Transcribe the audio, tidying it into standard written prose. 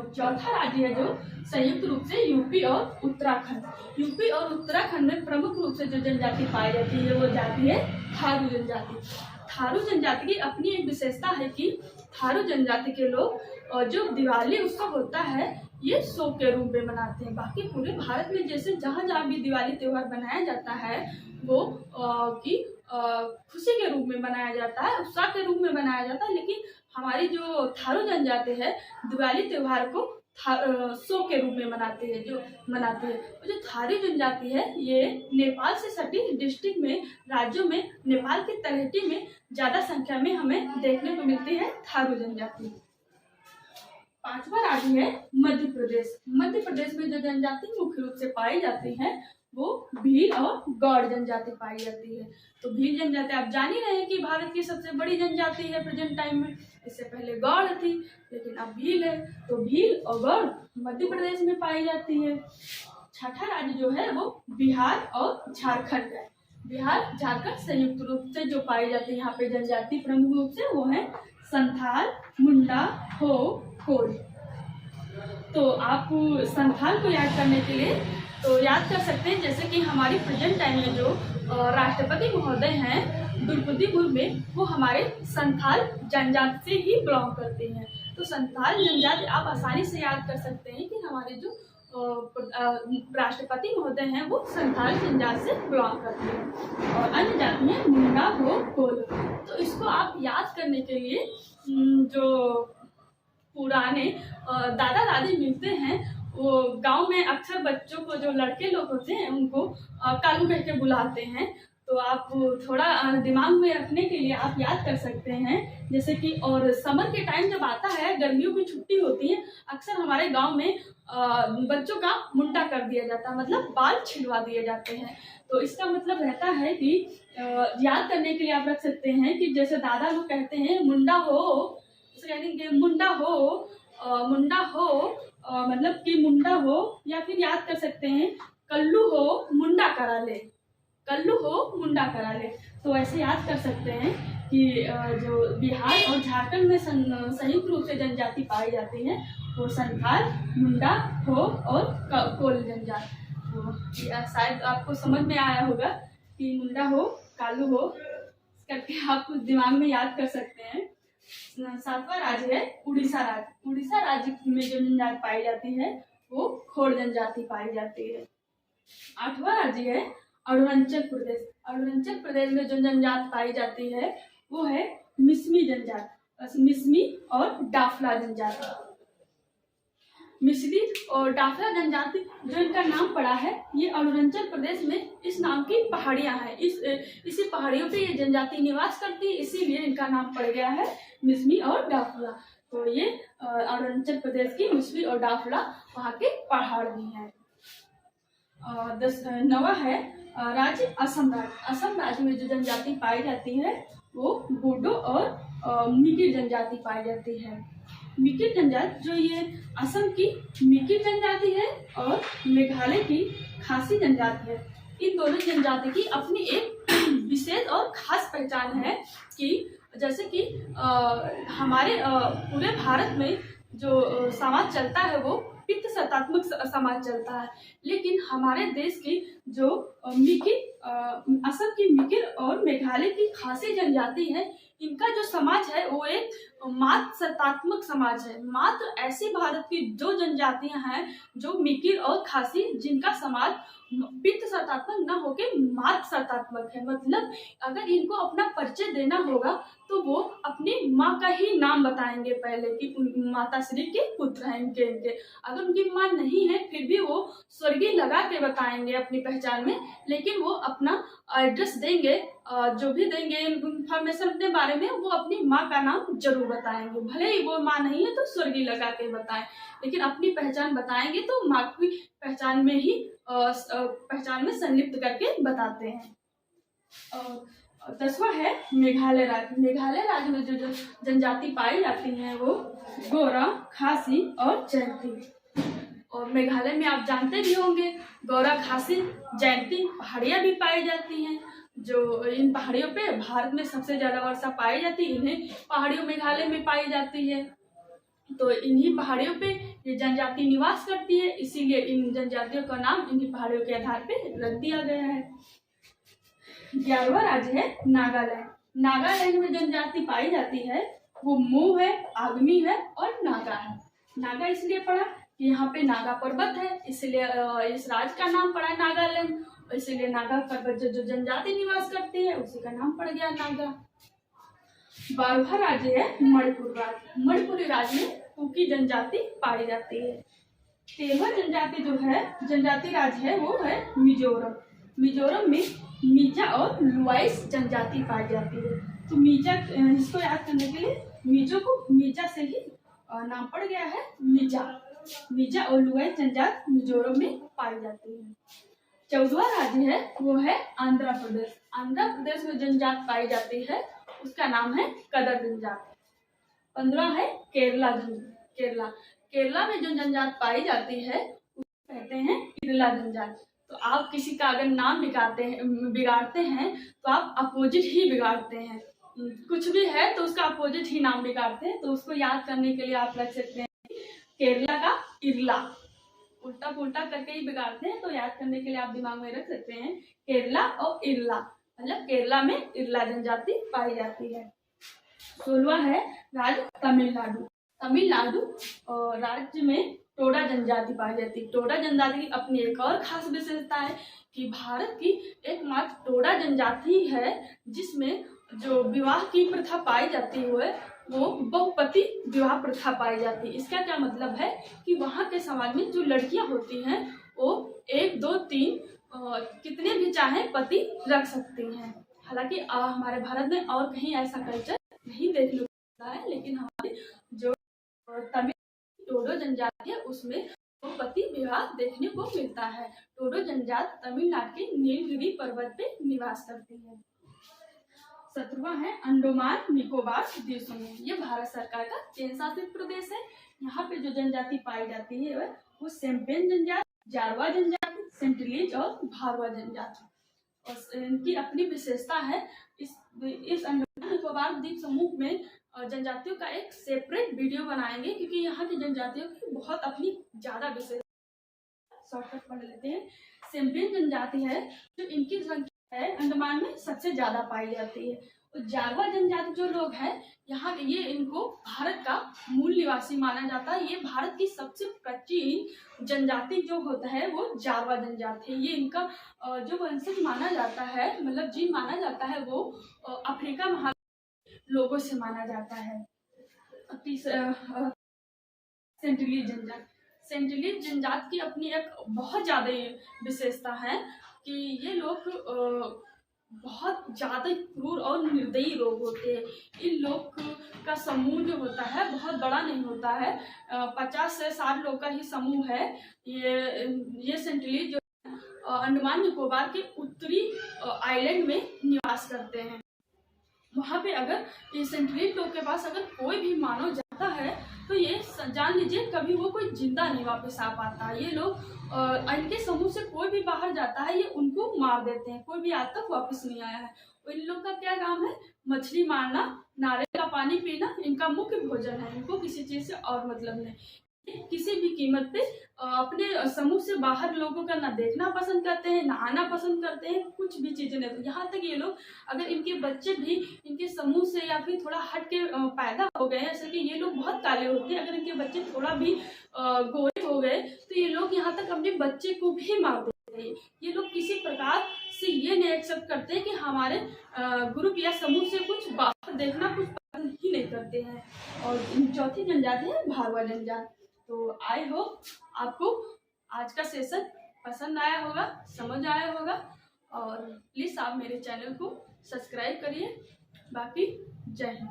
और चौथा राज्य है जो संयुक्त रूप से यूपी और उत्तराखंड। यूपी और उत्तराखंड में प्रमुख रूप से जो जनजाति पाई जाती है वो जाति है थारू जनजाति। थारू जनजाति की अपनी एक विशेषता है कि थारू जनजाति के लोग जो दिवाली उत्सव होता है ये शो के रूप में मनाते हैं। बाकी पूरे भारत में जैसे जहाँ जहाँ भी दिवाली त्यौहार मनाया जाता है वो खुशी के रूप में मनाया जाता है, उत्साह के रूप में मनाया जाता है, लेकिन हमारी जो थारू जनजाति है दिवाली त्यौहार को शो के रूप में मनाते हैं। जो थारू जनजाति है ये नेपाल से सटी डिस्ट्रिक्ट में राज्यों में नेपाल की तलहटी में ज्यादा संख्या में हमें देखने को मिलती है थारू जनजाति। पांचवा राज्य है मध्य प्रदेश। मध्य प्रदेश में जो जनजाति मुख्य रूप से पाई जाती है वो भील और गौड़ जनजाति पाई जाती है। तो भील जनजाति आप जान ही रहे हैं कि भारत की सबसे बड़ी जनजाति है प्रेजेंट टाइम में। इससे पहले गौड़ थी लेकिन अब भील है। तो भील और गौड़ मध्य प्रदेश में पाई जाती है। छठा राज्य जो है वो बिहार और झारखंड है। बिहार झारखंड संयुक्त रूप से जो पाई जाती है यहाँ पे जनजाति प्रमुख रूप से वो है संथाल, मुंडा, हो, कोल। तो आप संथाल को याद करने के लिए तो याद कर सकते हैं जैसे कि हमारी प्रेजेंट टाइम में जो राष्ट्रपति महोदय हैं द्रौपदी मुर्मू वो हमारे संथाल जनजाति से ही बिलोंग करते हैं। तो संथाल जनजाति आप आसानी से याद कर सकते हैं कि हमारे जो राष्ट्रपति महोदय हैं वो संथाल जनजाति से बिलोंग करते हैं। और अन्य जाति हैं मुंडा, हो, कोल। तो इसको आप याद करने के लिए जो पुराने दादा दादी मिलते हैं वो गांव में अक्सर बच्चों को जो लड़के लोग होते हैं उनको कालू कह के बुलाते हैं। तो आप थोड़ा दिमाग में रखने के लिए आप याद कर सकते हैं जैसे कि और समर के टाइम जब आता है गर्मियों की छुट्टी होती है अक्सर हमारे गांव में बच्चों का मुंडा कर दिया जाता है, मतलब बाल छिलवा दिए जाते हैं। तो इसका मतलब रहता है कि याद करने के लिए आप रख सकते हैं कि जैसे दादा लोग कहते हैं मुंडा हो, कहेंगे मुंडा हो मतलब कि मुंडा हो, या फिर याद कर सकते हैं कल्लू हो मुंडा करा ले, कल्लू हो मुंडा करा ले। तो ऐसे याद कर सकते हैं कि जो बिहार और झारखंड में संयुक्त रूप से जनजाति पाई जाती है वो संथाल, मुंडा, हो और कोल जनजाति। तो शायद आपको समझ में आया होगा कि मुंडा हो, कालू हो करके आप कुछ दिमाग में याद कर सकते हैं। सातवां राज्य है उड़ीसा राज्य। उड़ीसा राज्य में जो जनजाति पाई जाती है वो खोड़ जनजाति पाई जाती है। आठवां राज्य है अरुणाचल प्रदेश। अरुणाचल प्रदेश में जो जनजाति पाई जाती है वो है मिसमी जनजाति, मिसमी और डाफला जनजाति। मिसमी और डाफला जनजाति जो इनका नाम पड़ा है ये अरुणाचल प्रदेश में इस नाम की पहाड़ियां हैं, इसी पहाड़ियों पे ये जनजाति निवास करती है, इसीलिए इनका नाम पड़ गया है मिसमी और डाफला। तो ये अरुणाचल प्रदेश की मिसमी और डाफला वहाँ के पहाड़ भी हैं। 9वां है राज्य असम राज्य। असम राज्य में जो जनजाति पाई जाती है वो बोडो और मिकिर जनजाति पाई जाती है। मिकिर जनजाति जो ये असम की मिकिर जनजाति है और मेघालय की खासी जनजाति है। इन दोनों जनजाति की अपनी एक विशेष और खास पहचान है कि जैसे कि हमारे पूरे भारत में जो समाज चलता है वो पित्त सत्तात्मक समाज चलता है, लेकिन हमारे देश की जो असम की मिकिर और मेघालय की खासी जनजाति है इनका जो समाज है वो एक मात्र सत्तात्मक समाज है। मात्र ऐसी भारत की जो जनजातियां हैं जो मिकिर और खासी जिनका समाज पित्त सत्तात्मक न होके मात्र सत्तात्मक है। मतलब अगर इनको अपना परिचय देना होगा तो वो अपनी माँ का ही नाम बताएंगे पहले कि माता श्री के पुत्र हैं इनके। अगर उनकी माँ नहीं है फिर भी वो स्वर्गीय लगा के बताएंगे अपनी पहचान में, लेकिन वो अपना एड्रेस देंगे, जो भी देंगे इन्फॉर्मेशन अपने बारे में वो अपनी माँ का नाम जरूर बताएंगे। भले ही वो माँ नहीं है तो स्वर्गीय लगा के बताएं, लेकिन अपनी पहचान बताएंगे तो माँ की पहचान में ही पहचान में संलिप्त करके बताते हैं। 10वां है मेघालय राज्य। मेघालय राज्य में जो जनजाति पाई जाती है वो गोरा, खासी और जैंती। और मेघालय में आप जानते भी होंगे गोरा, खासी, जैंती पहाड़ियाँ भी पाई जाती हैं। जो इन पहाड़ियों पे भारत में सबसे ज्यादा वर्षा पाई जाती है, इन्हें पहाड़ियों मेघालय में पाई जाती है। तो इन्हीं पहाड़ियों पे ये जनजाति निवास करती है, इसीलिए इन जनजातियों का नाम इन्हीं पहाड़ियों के आधार पे रख दिया गया है। 11वां राज्य है नागालैंड। नागालैंड में जनजाति पाई जाती है वो मू है, आगमी है और नागा है। नागा इसलिए पड़ा कि यहाँ पे नागा पर्वत है, इसलिए इस राज्य का नाम पड़ा नागालैंड, इसलिए नागा पर्वत जो जनजाति निवास करती है उसी का नाम पड़ गया नागा। 12वां राज्य है मणिपुर राज्य। मणिपुरी राज्य में कुकी जनजाति पाई जाती है। 13वां जनजाति राज्य है वो है मिजोरम। मिजोरम में मीजा और लुआइस जनजाति पाई जाती है। तो मीजा, इसको याद करने के लिए मीजो को मीजा से ही नाम पड़ गया है मीजा। मीजा और लुआइस जनजाति मिजोरम में पाई जाती है। 14वां राज्य है वो है आंध्र प्रदेश। आंध्र प्रदेश में जनजाति पाई जाती है उसका नाम है कदर जनजाति। 15 है केरला। केरला में जो जनजाति पाई जाती है उसको कहते हैं केरला जनजाति। तो आप किसी का अगर नाम बिगाड़ते हैं तो आप अपोजिट ही बिगाड़ते हैं। कुछ भी है तो उसका अपोजिट ही नाम बिगाड़ते हैं। तो उसको याद करने के लिए आप रख सकते हैं केरला का इरला, उल्टा पुल्टा करके ही बिगाड़ते हैं। तो याद करने के लिए आप दिमाग में रख सकते हैं केरला और इरला, मतलब केरला में इरला जनजाति पाई जाती है। 16वां है राज्य तमिलनाडु। तमिलनाडु राज्य में टोडा जनजाति पाई जाती है। टोडा जनजाति की अपनी एक और खास विशेषता है कि भारत की एकमात्र टोडा जनजाति है जिसमें जो विवाह की प्रथा पाई जाती है वो बहुपति विवाह प्रथा पाई जाती है। इसका क्या मतलब है कि वहाँ के समाज में जो लड़कियां होती हैं वो 1, 2, 3 कितने भी चाहे पति रख सकती हैं। हालांकि हमारे भारत में और कहीं ऐसा कल्चर नहीं देखने को मिलता है, लेकिन हमारे जो तमिल टोडो जनजाति है उसमें बहुपति विवाह देखने को मिलता है। टोडो जनजाति तमिलनाडु के नीलगिरी पर्वत पे निवास करती है। 17वां है अंडमान निकोबार द्वीप समूह। ये भारत सरकार का केंद्र शासित प्रदेश है। यहाँ पे जो जनजाति पाई जाती है वो सेम्पेन जनजाति, जारवा जनजाति, सेंटिलीज और भारवा जनजाति। और इनकी अपनी विशेषता है। इस अंडमान निकोबार द्वीप समूह में जनजातियों का एक सेपरेट वीडियो बनाएंगे क्योंकि यहाँ की जनजातियों की बहुत अपनी ज्यादा विशेषता। शॉर्टकट पढ़ लेते हैं। सेम्पेन जनजाति है जो इनकी संख्या है अंडमान में सबसे ज्यादा पाई जाती है। और जारवा जनजाति जो लोग हैं यहाँ के, ये इनको भारत का मूल निवासी माना जाता है। ये भारत की सबसे प्राचीन जनजाति जो होता है वो जारवा जनजाति है। ये इनका जो वंशज माना जाता है, मतलब जीन माना जाता है वो अफ्रीका महाद्वीप लोगों से माना जाता है। सेंटिलीज जनजाति, सेंटिलीज जनजाति की अपनी एक बहुत ज्यादा विशेषता है कि ये लोग बहुत ज्यादा क्रूर और निर्दयी लोग होते हैं। इन लोग का समूह जो होता है बहुत बड़ा नहीं होता है, 50 से 60 लोग का ही समूह है। ये सेंटिलीज जो अंडमान निकोबार के उत्तरी आइलैंड में निवास करते हैं। वहाँ पे अगर ये सेंटिलीज लोग के पास अगर कोई भी मानव जाता है तो ये जान लीजिए कभी वो कोई जिंदा नहीं वापस आ पाता। ये लोग इनके समूह से कोई भी बाहर जाता है ये उनको मार देते हैं। कोई भी आज तक वापस नहीं आया है। इन लोग का क्या काम है? मछली मारना, नारियल का पानी पीना इनका मुख्य भोजन है। इनको किसी चीज से और मतलब नहीं। किसी भी कीमत पे अपने समूह से बाहर लोगों का ना देखना पसंद करते हैं, ना आना पसंद करते हैं, कुछ भी चीजें नहीं। यहाँ तक ये लोग अगर इनके बच्चे भी इनके समूह से या फिर थोड़ा हट के पैदा हो गए, जैसे कि ये लोग बहुत काले होते हैं, अगर इनके बच्चे थोड़ा भी गोरे हो गए तो ये लोग यहाँ तक अपने बच्चे को भी मार देते हैं। ये लोग किसी प्रकार से ये नहीं एक्सेप्ट करते कि हमारे ग्रुप या समूह से कुछ बाहर देखना कुछ पसंद ही नहीं करते हैं। और चौथी जनजाति है भारवा जनजाति। तो आई होप आपको आज का सेशन पसंद आया होगा, समझ आया होगा। और प्लीज़ आप मेरे चैनल को सब्सक्राइब करिए। बाकी जय हिंद।